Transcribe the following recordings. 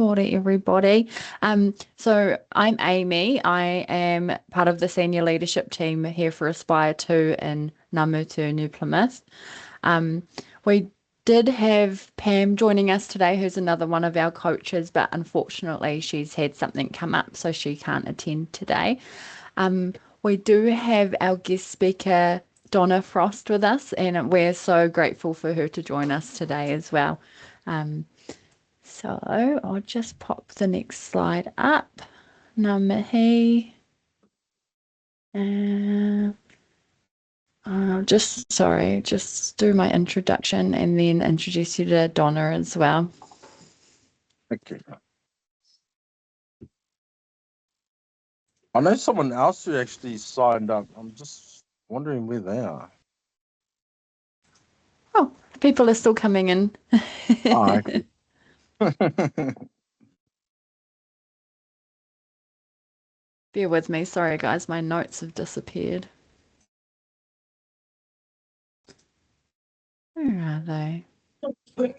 Kia ora, everybody. So I'm Amy. I am part of the senior leadership team here for Aspire 2 in Namutu, New Plymouth. We did have Pam joining us today, who's another one of our coaches, but unfortunately she's had something come up, so she can't attend today. We do have our guest speaker, Donna Frost, with us, and we're so grateful for her to join us today as well. So I'll just pop the next slide up. Ngā mihi. I'll just do my introduction and then introduce you to Donna as well. Okay. I know someone else who actually signed up. I'm just wondering where they are. Oh, people are still coming in. Oh, okay. Bear with me. Sorry, guys. My notes have disappeared. Where are they?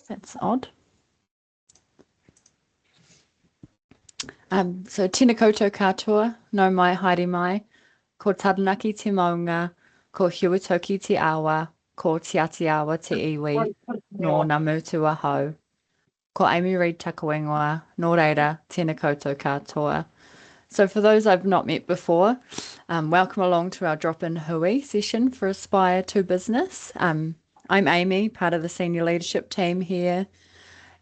That's odd. So tēnā koutou katoa, no mai haere mai, ko taranaki te maunga, ko hiuatoki te awa, ko te ati awa te iwi, no ngā mutua hau. Ko Amy Reid Takawengoa, nō reira, tēnā koutou katoa. So for those I've not met before, welcome along to our drop-in hui session for Aspire to Business. I'm Amy, part of the senior leadership team here,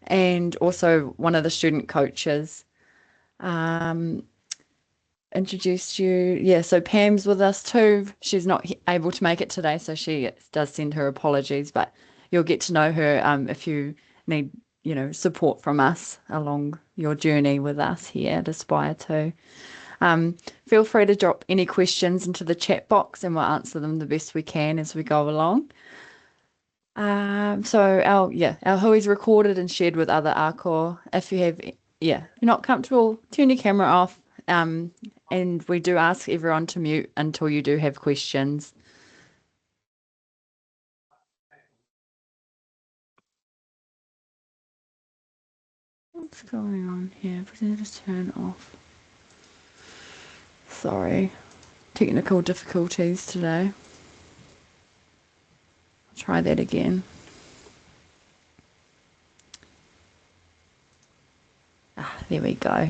and also one of the student coaches. Introduced you. Yeah, so Pam's with us too. She's not able to make it today, so she does send her apologies, but you'll get to know her if you need, support from us along your journey with us here at Aspire 2. Feel free to drop any questions into the chat box and we'll answer them the best we can as we go along. So our hui is recorded and shared with other ako. If you're not comfortable, turn your camera off. And we do ask everyone to mute until you do have questions. What's going on here? Just turn off. Sorry, technical difficulties today. Try that again. There we go.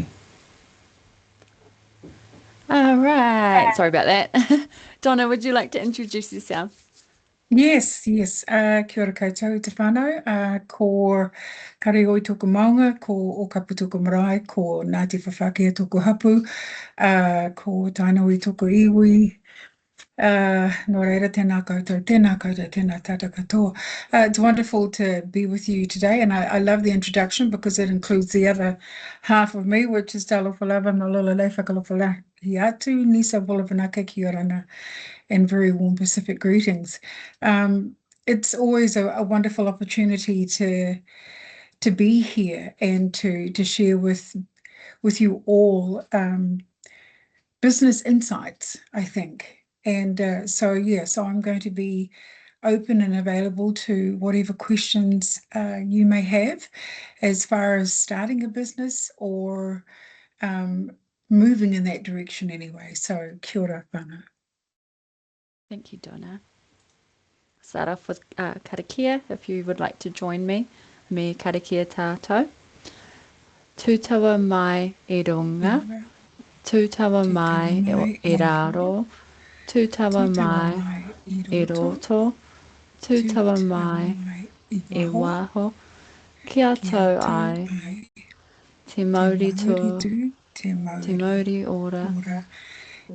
All right. Sorry about that. Donna, would you like to introduce yourself? Yes. Kia ora koutou te whānau. Ko Karioi tōku maunga, ko Okapu tōku marae, ko Ngāti Whawhakea tōku hapu, ko Tainui tōku iwi. Nō reira, tēnā koutou, tēnā tātou katoa. It's wonderful to be with you today, and I love the introduction because it includes the other half of me, which is talofa lava, malolo le whakalofa la hiatu, nisa wolavanaka ki orana, and very warm Pacific greetings. It's always a wonderful opportunity to be here and to share with you all business insights, I think. And so I'm going to be open and available to whatever questions you may have as far as starting a business or moving in that direction anyway. So kia ora whānau. Thank you, Donna. Start off with karakia, if you would like to join me. Me karakia tātou. Tūtawa mai I runga. Tūtawa mai I raro. Tūtawa mai I roto. Tūtawa mai I waho. Kia tau ai. Te mauri tō. Te mauri ora.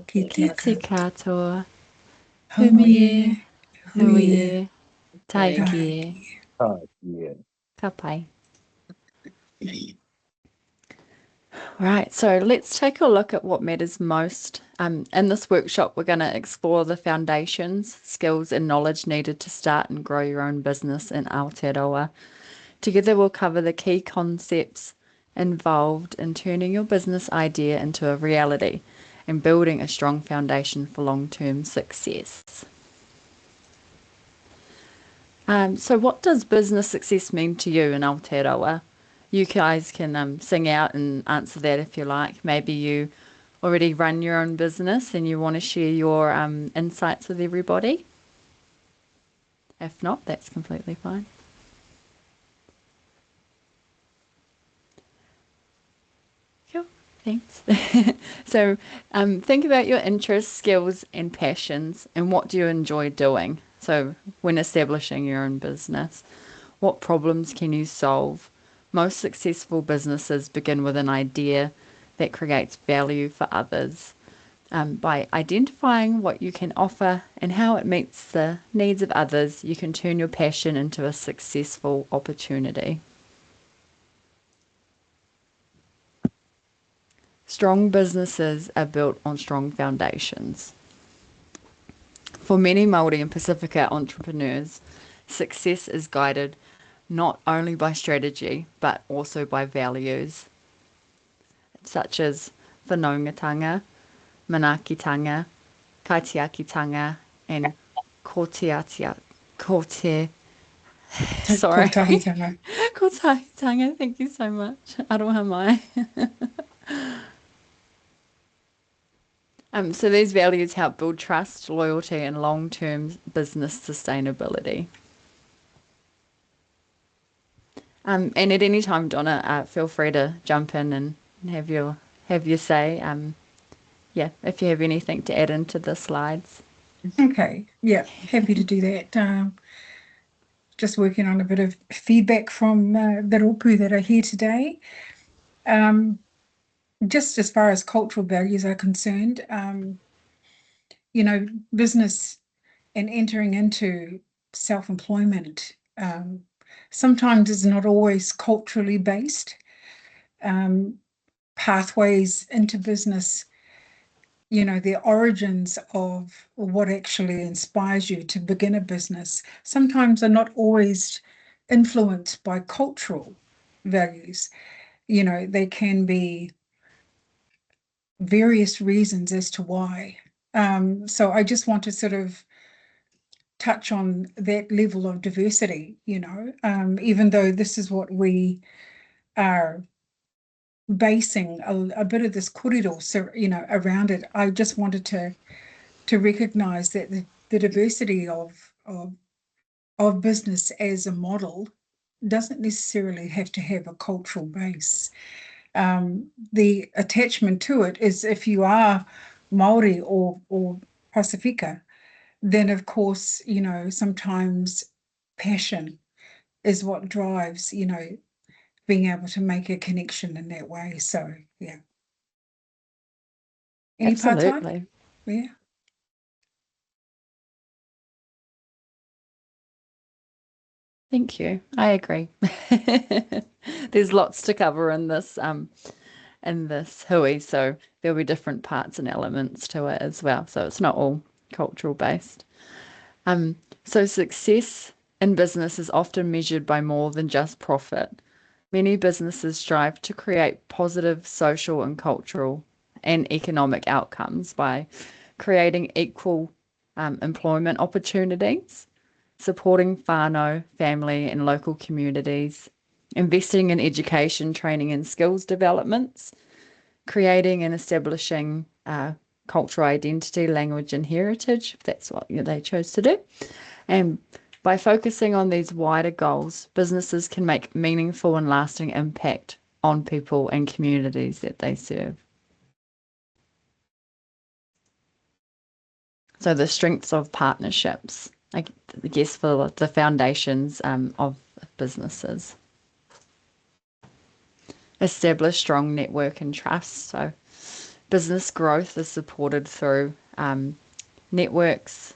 Ki te katoa. Hui e. Taiki e. Ka pai. Right, so let's take a look at what matters most. In this workshop, we're going to explore the foundations, skills and knowledge needed to start and grow your own business in Aotearoa. Together, we'll cover the key concepts involved in turning your business idea into a reality and building a strong foundation for long-term success. So what does business success mean to you in Aotearoa? you guys can sing out and answer that if you like. Maybe you already run your own business and you want to share your insights with everybody. If not, that's completely fine. Cool, thanks. So think about your interests, skills, and passions, and what do you enjoy doing? So when establishing your own business, what problems can you solve? Most successful businesses begin with an idea that creates value for others. By identifying what you can offer and how it meets the needs of others, you can turn your passion into a successful opportunity. Strong businesses are built on strong foundations. For many Māori and Pacifica entrepreneurs, success is guided not only by strategy, but also by values, such as whanaungatanga, manaakitanga, kaitiakitanga, and Kotahitanga. kotahitanga. Thank you so much. Aroha mai. So these values help build trust, loyalty, and long-term business sustainability. And at any time, Donna, feel free to jump in and have your say. Yeah, if you have anything to add into the slides. Okay, yeah, happy to do that. Just working on a bit of feedback from the rōpū that are here today. Just as far as cultural values are concerned, business and entering into self-employment sometimes is not always culturally based. Pathways into business, the origins of what actually inspires you to begin a business sometimes are not always influenced by cultural values. They can be various reasons as to why. So I just want to sort of touch on that level of diversity, even though this is what we are basing a bit of this kōrero, around it. I just wanted to recognize that the diversity of business as a model doesn't necessarily have to have a cultural base. The attachment to it is if you are Māori or Pasifika, then of course, sometimes passion is what drives, being able to make a connection in that way. So, yeah. Any Absolutely. Yeah. Thank you. I agree. There's lots to cover in this hui, so there'll be different parts and elements to it as well. So it's not all cultural based. So success in business is often measured by more than just profit. Many businesses strive to create positive social and cultural and economic outcomes by creating equal employment opportunities, supporting whānau, family and local communities, investing in education, training and skills developments, creating and establishing cultural identity, language and heritage, if that's what they chose to do. And by focusing on these wider goals, businesses can make meaningful and lasting impact on people and communities that they serve. So the strengths of partnerships, I guess, for the foundations of businesses. Establish strong network and trust. So business growth is supported through networks,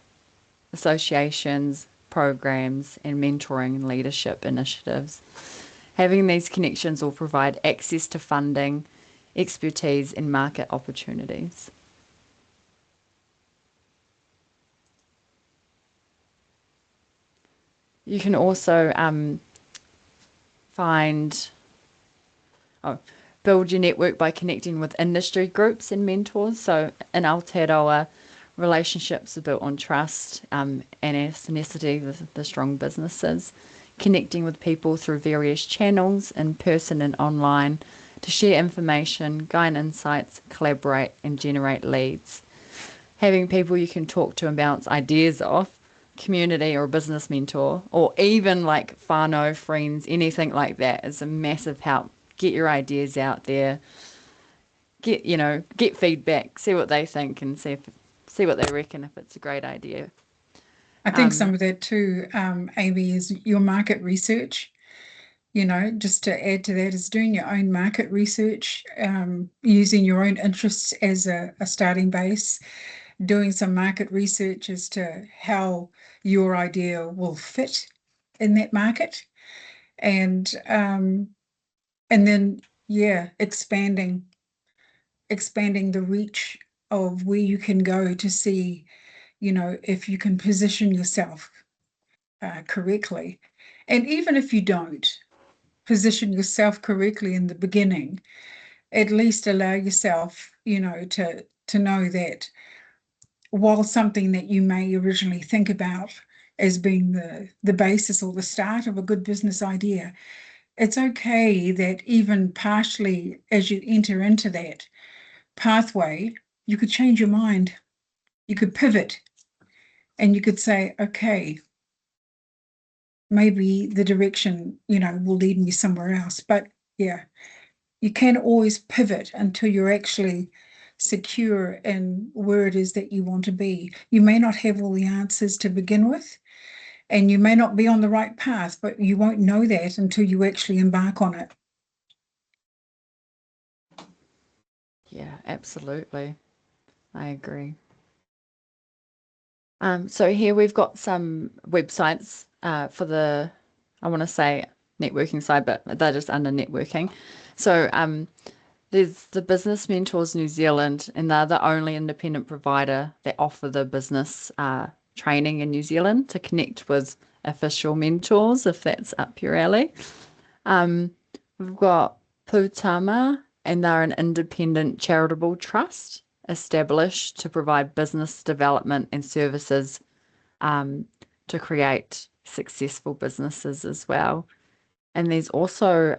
associations, programs, and mentoring and leadership initiatives. Having these connections will provide access to funding, expertise, and market opportunities. You can also build your network by connecting with industry groups and mentors. So in Aotearoa, relationships are built on trust and ethnicity, the strong businesses. connecting with people through various channels, in person and online, to share information, gain insights, collaborate, and generate leads. Having people you can talk to and bounce ideas off, community or a business mentor, or even like whānau, friends, anything like that is a massive help. Get your ideas out there, get feedback, see what they think, and see what they reckon if it's a great idea. I think some of that too, Amy, is your market research. Just to add to that, is doing your own market research, using your own interests as a starting base, doing some market research as to how your idea will fit in that market, and then expanding the reach of where you can go to see, if you can position yourself correctly. And even if you don't position yourself correctly in the beginning, at least allow yourself, to know that while something that you may originally think about as being the basis or the start of a good business idea, it's okay that even partially as you enter into that pathway, you could change your mind, you could pivot, and you could say, okay, maybe the direction, will lead me somewhere else. But yeah, you can always pivot until you're actually secure in where it is that you want to be. You may not have all the answers to begin with, and you may not be on the right path, but you won't know that until you actually embark on it. Yeah, absolutely. I agree. So here we've got some websites for the, I want to say networking side, but they're just under networking. So there's the Business Mentors New Zealand, and they're the only independent provider that offer the business training in New Zealand to connect with official mentors, if that's up your alley. We've got Putama, and they're an independent charitable trust established to provide business development and services to create successful businesses as well. And there's also,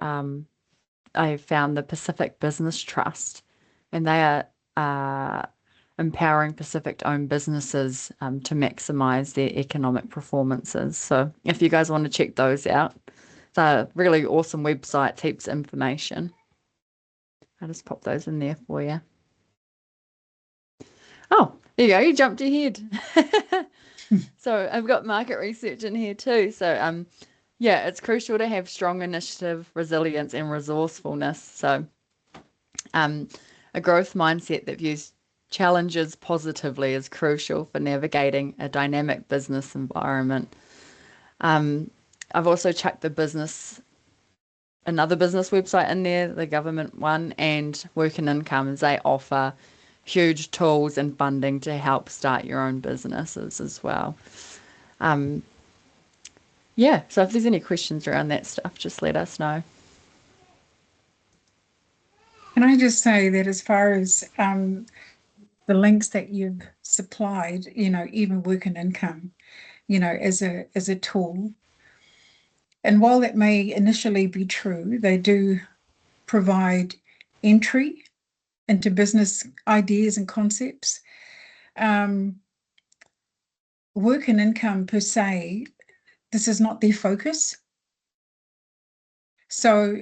I found the Pacific Business Trust, and they are empowering Pacific-owned businesses to maximize their economic performances. So if you guys want to check those out, they're really awesome websites, heaps of information. I'll just pop those in there for you. Oh, there you go. You jumped ahead. So I've got market research in here too. So yeah, it's crucial to have strong initiative, resilience, and resourcefulness. So a growth mindset that views challenges positively is crucial for navigating a dynamic business environment. I've also checked another business website in there, the government one, and Work and Income, as they offer huge tools and funding to help start your own businesses as well. Yeah, so if there's any questions around that stuff, just let us know. Can I just say that as far as the links that you've supplied, even Work and Income, as a tool, and while that may initially be true, they do provide entry into business ideas and concepts. Work and Income per se, this is not their focus. So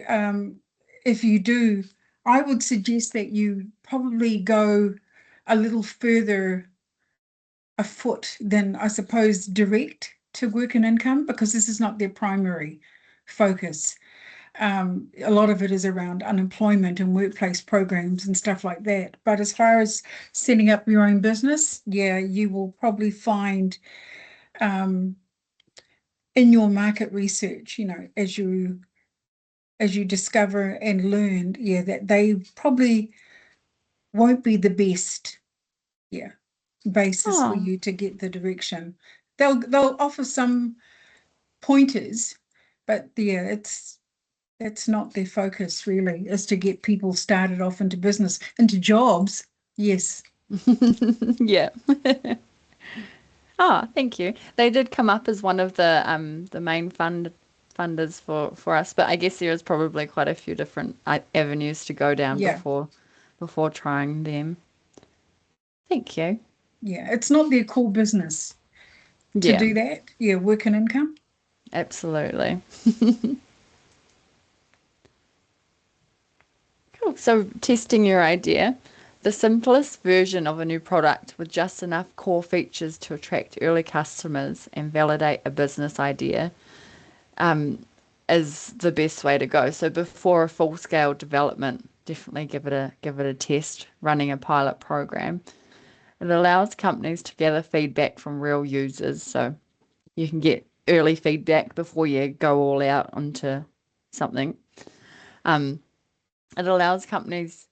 if you do, I would suggest that you probably go a little further afoot than, I suppose, direct to Work and Income, because this is not their primary focus. A lot of it is around unemployment and workplace programs and stuff like that. But as far as setting up your own business, yeah, you will probably find in your market research, as you discover and learn, yeah, that they probably won't be the best, basis for you to get the direction. They'll offer some pointers, but yeah, that's not their focus really, is to get people started off into business, into jobs. Yes. Yeah. Oh, thank you. They did come up as one of the main funders for us, but I guess there is probably quite a few different avenues to go down Yeah. before trying them. Thank you. Yeah, it's not their core business to Yeah, do that. Yeah, work and income. absolutely. Cool. So testing your idea. The simplest version of a new product with just enough core features to attract early customers and validate a business idea is the best way to go. So before a full-scale development, definitely give it a test running a pilot program. It allows companies to gather feedback from real users, so you can get early feedback before you go all out onto something. It allows companies,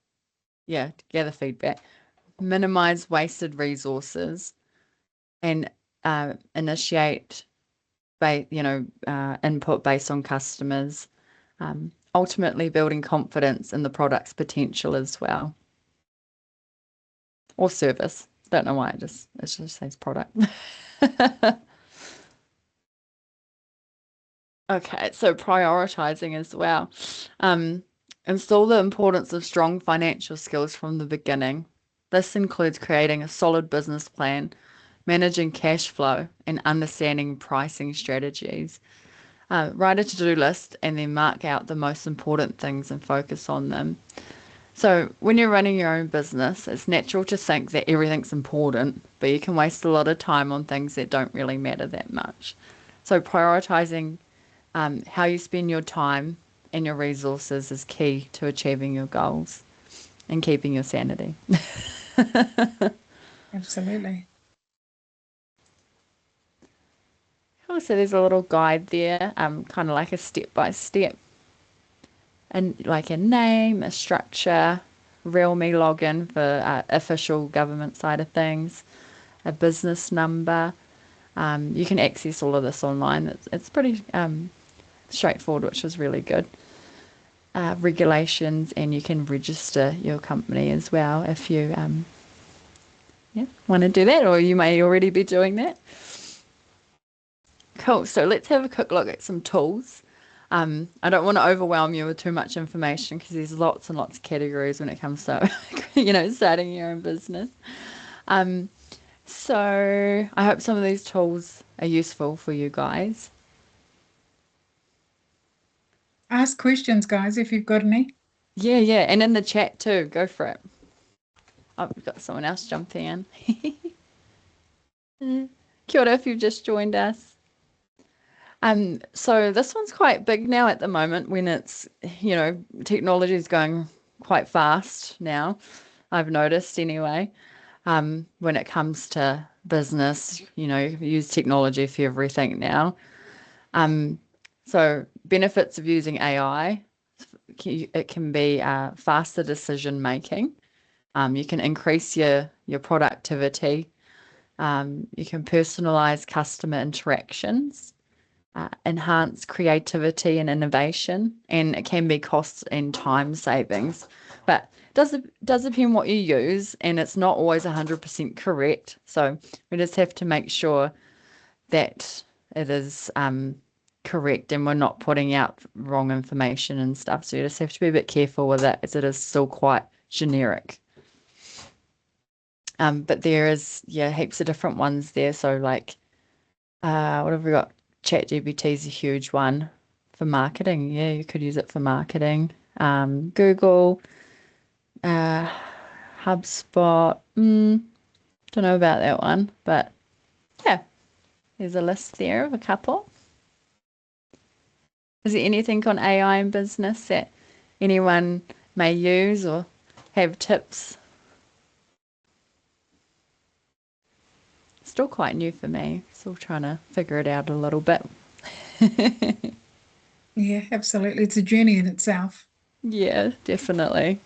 to gather feedback, minimize wasted resources, and initiate input based on customers, ultimately building confidence in the product's potential as well, or service. Don't know why it just says product. Okay, so prioritizing as well. Install the importance of strong financial skills from the beginning. This includes creating a solid business plan, managing cash flow, and understanding pricing strategies. Write a to-do list and then mark out the most important things and focus on them. So when you're running your own business, it's natural to think that everything's important, but you can waste a lot of time on things that don't really matter that much. So prioritizing how you spend your time and your resources is key to achieving your goals and keeping your sanity. Absolutely. Also, there's a little guide there, kind of like a step-by-step, and like a name, a structure, RealMe login for official government side of things, a business number. You can access all of this online. It's pretty straightforward, which is really good. Regulations, and you can register your company as well if you want to do that, or you may already be doing that. Cool. So let's have a quick look at some tools. I don't want to overwhelm you with too much information because there's lots and lots of categories when it comes to starting your own business. So I hope some of these tools are useful for you guys. Ask questions, guys, if you've got any. Yeah, and in the chat too. Go for it. Oh, we've got someone else jumping in. Kia ora if you've just joined us. So this one's quite big now at the moment when it's, technology is going quite fast now. I've noticed anyway. When it comes to business, you use technology for everything now. So benefits of using AI, it can be faster decision making. You can increase your productivity. You can personalize customer interactions, enhance creativity and innovation, and it can be cost and time savings. But does depend what you use, and it's not always 100% correct. So we just have to make sure that it is correct and we're not putting out wrong information and stuff. So you just have to be a bit careful with it, as it is still quite generic. But there is heaps of different ones there. So like what have we got? ChatGPT is a huge one for marketing. Yeah, you could use it for marketing. Google, HubSpot. Don't know about that one, but yeah, there's a list there of a couple. Is there anything on AI in business that anyone may use or have tips? Still quite new for me. Still trying to figure it out a little bit. Yeah, absolutely. It's a journey in itself. Yeah, definitely.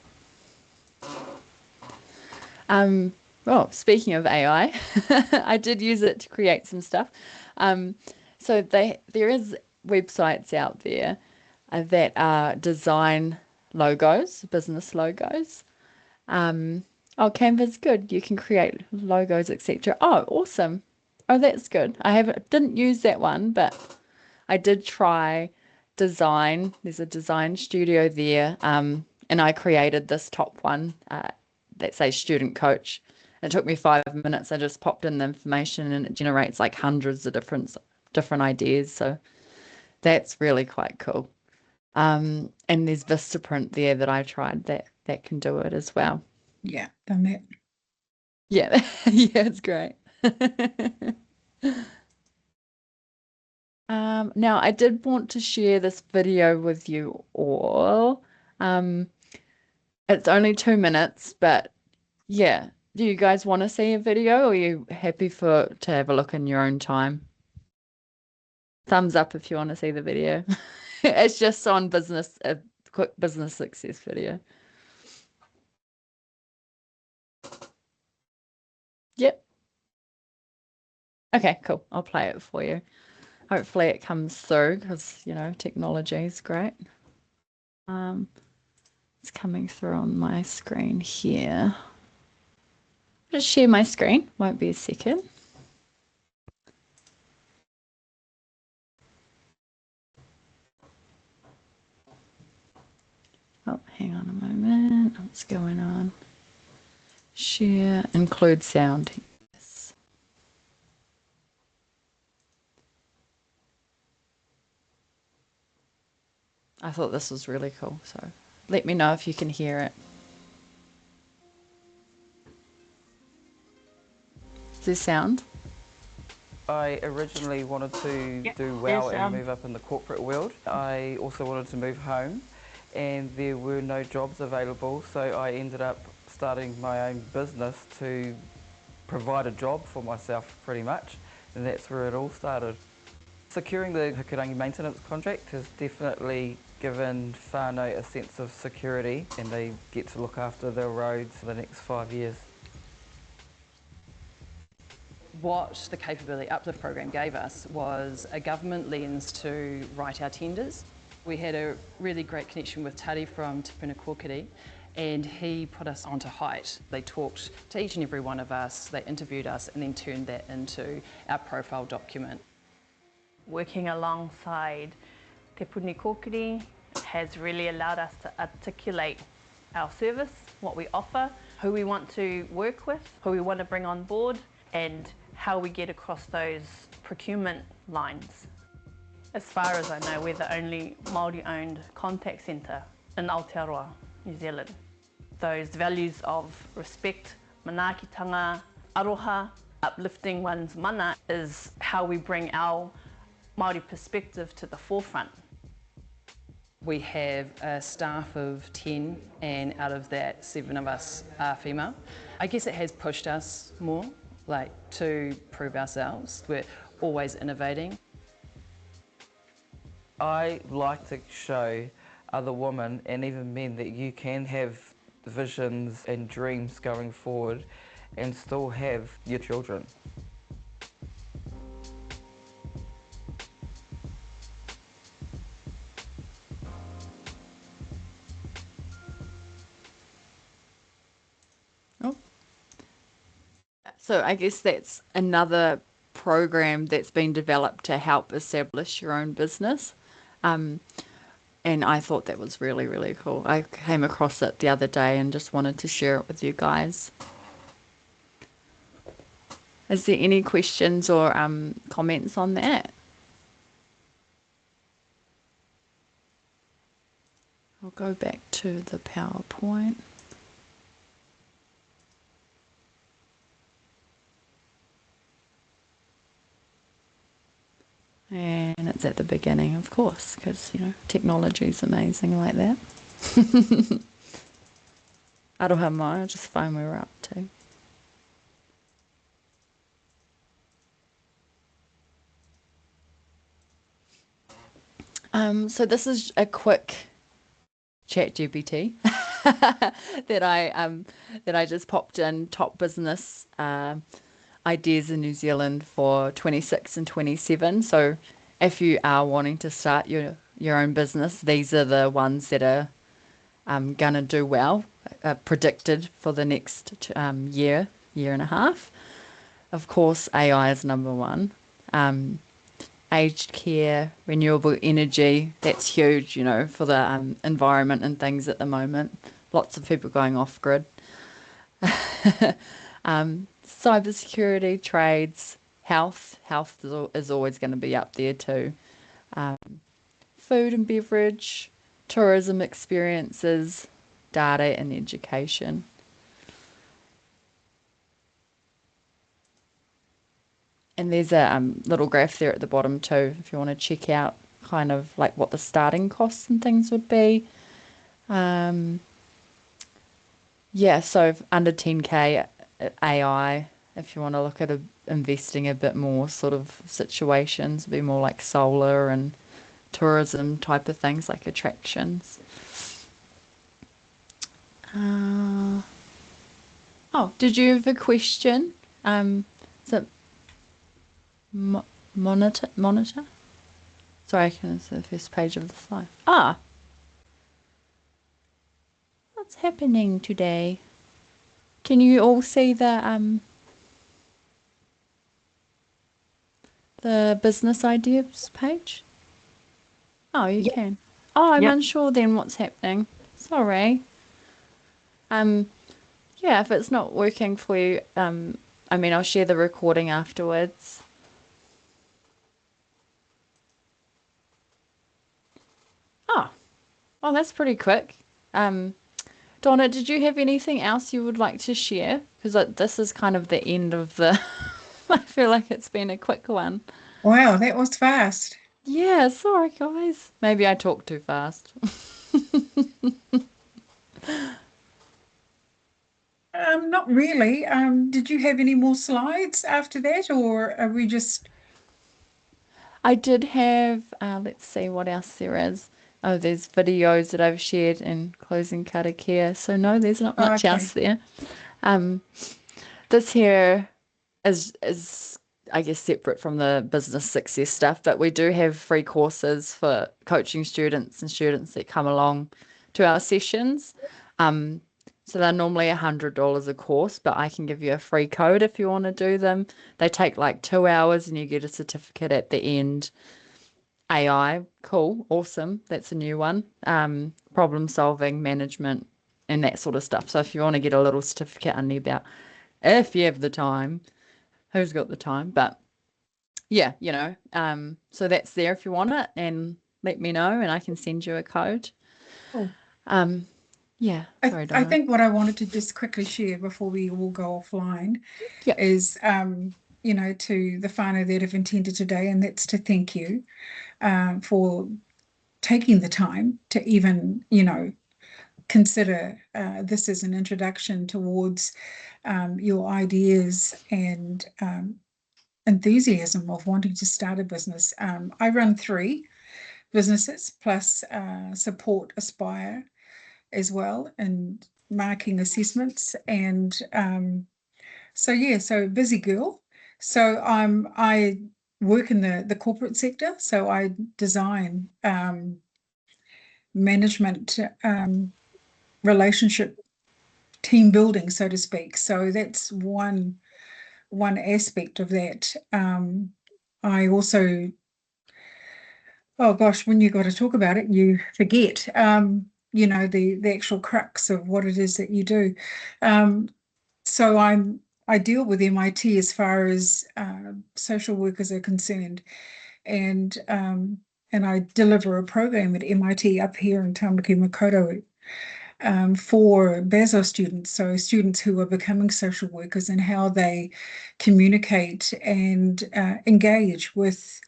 Well, speaking of AI, I did use it to create some stuff. So there is websites out there that design logos, business logos. Canva's good. You can create logos, etc. Oh, awesome. Oh, that's good. Didn't use that one, but I did try design. There's a design studio there, and I created this top one that says student coach. It took me 5 minutes. I just popped in the information and it generates like hundreds of different ideas. So that's really quite cool. And there's Vistaprint there that I tried that can do it as well. Yeah, done that. Yeah, yeah, it's great. Now, I did want to share this video with you all. It's only 2 minutes, but yeah. Do you guys want to see a video, or are you happy to have a look in your own time? Thumbs up if you want to see the video. It's just on a quick business success video. Yep. Okay, cool. I'll play it for you. Hopefully it comes through because, technology is great. It's coming through on my screen here. Just share my screen. Won't be a second. Oh, hang on a moment. What's going on? Share, include sound. Yes. I thought this was really cool, so let me know if you can hear it. Does this sound? I originally wanted to do well and move up in the corporate world. I also wanted to move home, and there were no jobs available, so I ended up starting my own business to provide a job for myself pretty much, and that's where it all started. Securing the Hukarangi maintenance contract has definitely given whānau a sense of security, and they get to look after their roads for the next 5 years. What the Capability Uplift program gave us was a government lens to write our tenders. We had a really great connection with Tari from Te Puna Kōkiri, and he put us onto Height. They talked to each and every one of us, they interviewed us, and then turned that into our profile document. Working alongside Te Puna Kōkiri has really allowed us to articulate our service, what we offer, who we want to work with, who we want to bring on board, and how we get across those procurement lines. As far as I know, we're the only Māori-owned contact centre in Aotearoa, New Zealand. Those values of respect, manaakitanga, aroha, uplifting one's mana is how we bring our Māori perspective to the forefront. We have a staff of 10, and out of that, 7 of us are female. I guess it has pushed us more, to prove ourselves. We're always innovating. I like to show other women and even men that you can have visions and dreams going forward and still have your children. So I guess that's another program that's been developed to help establish your own business. And I thought that was really, really cool. I came across it the other day and just wanted to share it with you guys. Is there any questions or comments on that? I'll go back to the PowerPoint. And it's at the beginning, of course, because, technology is amazing like that. Aroha mai, I'll just find where we're up to. So this is a quick ChatGPT that I just popped in top business ideas in New Zealand for 26 and 27. So if you are wanting to start your own business, these are the ones that are going to do well, predicted for the next year and a half. Of course, AI is number one. aged care, renewable energy. That's huge, you know, for the environment and things at the moment. Lots of people going off grid. Cybersecurity, trades, health. Health is always going to be up there too. Food and beverage, tourism experiences, data and education. And there's a little graph there at the bottom too, if you want to check out kind of like what the starting costs and things would be. Yeah, so under 10K AI, if you want to look at investing a bit more sort of situations, be more like solar and tourism type of things, like attractions. Oh, did you have a question? Is it monitor? Sorry, I can see the first page of the slide. What's happening today? Can you all see the business ideas page? Oh, you can. Oh, I'm unsure then what's happening. Sorry. Yeah, if it's not working for you, I mean, I'll share the recording afterwards. Oh, that's pretty quick. Donna, did you have anything else you would like to share? Because this is kind of the end of the... I feel like it's been a quick one. Wow, that was fast. Yeah, sorry guys. Maybe I talk too fast. Not really. Did you have any more slides after that, or are we just... I did have, let's see what else there is. Oh, there's videos that I've shared in closing karakia. So no, there's not much else there. This here is I guess separate from the business success stuff, but we do have free courses for coaching students and students that come along to our sessions. So they're normally $100 a course, but I can give you a free code if you want to do them. They take like 2 hours and you get a certificate at the end. AI, cool, awesome. That's a new one. Problem solving, management, and that sort of stuff. So if you want to get a little certificate under your belt, if you have the time, who's got the time? But yeah, you know, so that's there if you want it, and let me know and I can send you a code. Cool. Yeah, sorry, Donna. I think what I wanted to just quickly share before we all go offline is, you know, to the whānau that have attended today, and that's to thank you for taking the time to even, you know, consider this as an introduction towards your ideas and enthusiasm of wanting to start a business. I run 3 businesses plus support Aspire as well, and marking assessments, and so busy girl. So I work in the corporate sector, so I design management relationship team building, so to speak. So that's one aspect of that. I also, oh gosh, when you got to talk about it, you forget. You know, the actual crux of what it is that you do. So I deal with MIT as far as social workers are concerned, and I deliver a program at MIT up here in Tamaki Makaurau for BASO students, so students who are becoming social workers, and how they communicate and engage with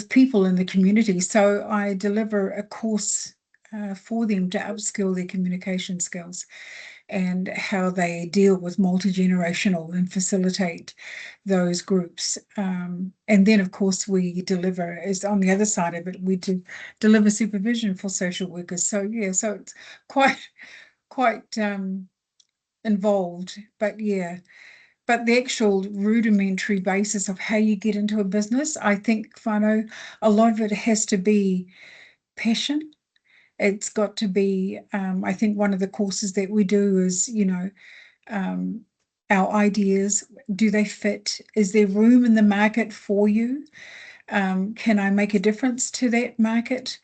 people in the community. So I deliver a course for them to upskill their communication skills and how they deal with multi-generational and facilitate those groups. And then, of course, we deliver, is on the other side of it, we deliver supervision for social workers. So, yeah, so it's quite involved, but yeah. But the actual rudimentary basis of how you get into a business, I think, whānau, a lot of it has to be passion. It's got to be, I think one of the courses that we do is, you know, our ideas, do they fit? Is there room in the market for you? Can I make a difference to that market?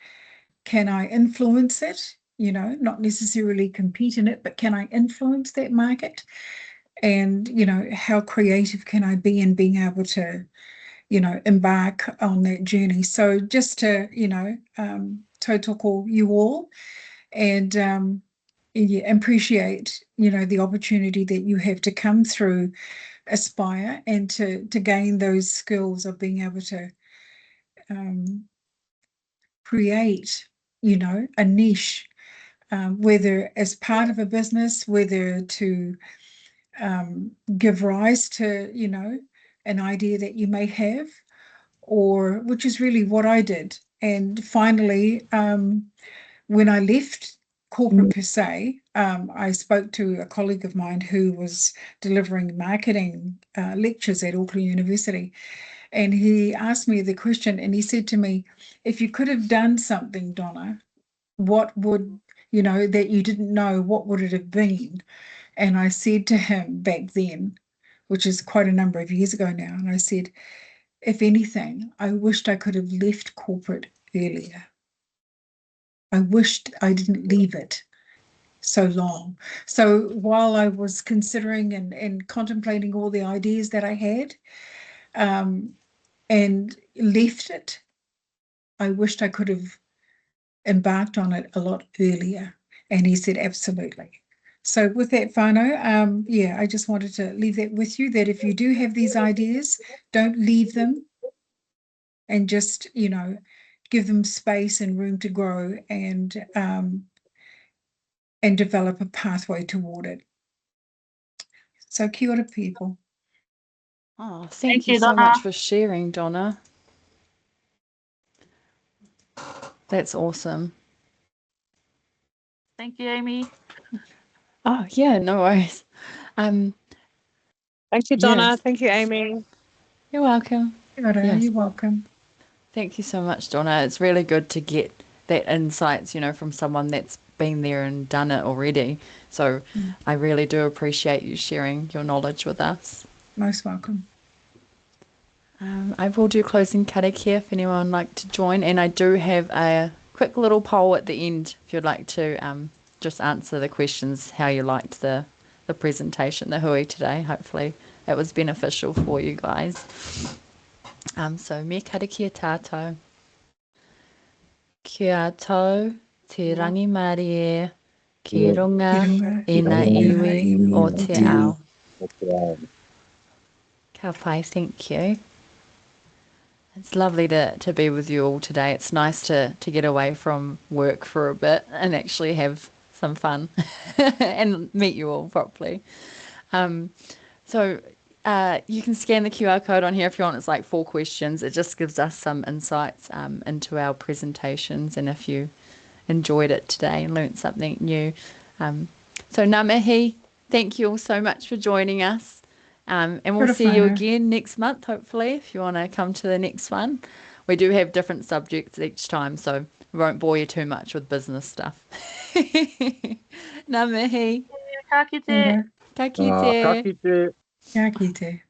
Can I influence it? You know, not necessarily compete in it, but can I influence that market? And, you know, how creative can I be in being able to, you know, embark on that journey? So just to, you know, tautoko you all, and appreciate, you know, the opportunity that you have to come through Aspire and to gain those skills of being able to create, you know, a niche, whether as part of a business, whether to give rise to, you know, an idea that you may have, or which is really what I did. And finally, when I left corporate per se, I spoke to a colleague of mine who was delivering marketing lectures at Auckland University. And he asked me the question, and he said to me, if you could have done something, Donna, what would, you know, that you didn't know, what would it have been? And I said to him back then, which is quite a number of years ago now, and I said, if anything, I wished I could have left corporate earlier. I wished I didn't leave it so long. So while I was considering and contemplating all the ideas that I had, and left it, I wished I could have embarked on it a lot earlier. And he said, absolutely. So with that, whānau, yeah, I just wanted to leave that with you, that if you do have these ideas, don't leave them, and just, you know, give them space and room to grow, and develop a pathway toward it. So kia ora, people. Oh, thank you so much for sharing, Donna. That's awesome. Thank you, Amy. Oh, yeah, no worries. Thank you, Donna. Yes. Thank you, Amy. You're welcome. Kia ora, Yes. you're welcome. Thank you so much, Donna. It's really good to get that insights, you know, from someone that's been there and done it already. So I really do appreciate you sharing your knowledge with us. Most welcome. I will do closing karakia if anyone would like to join, and I do have a quick little poll at the end if you'd like to just answer the questions, how you liked the presentation, the hui today. Hopefully it was beneficial for you guys. So me karakia tātou. Kia tau te rangi marie, ki runga i na iwi o te ao. Ka pai, thank you. It's lovely to be with you all today. It's nice to get away from work for a bit and actually have some fun and meet you all properly. So you can scan the QR code on here if you want. It's like 4 questions. It just gives us some insights into our presentations, and if you enjoyed it today and learnt something new. So ngā mihi, thank you all so much for joining us. And we'll see you again next month, hopefully, if you want to come to the next one. We do have different subjects each time, so we won't bore you too much with business stuff. Ngā mihi. Ka kite. Ka kite. Ka kite. Kia kite.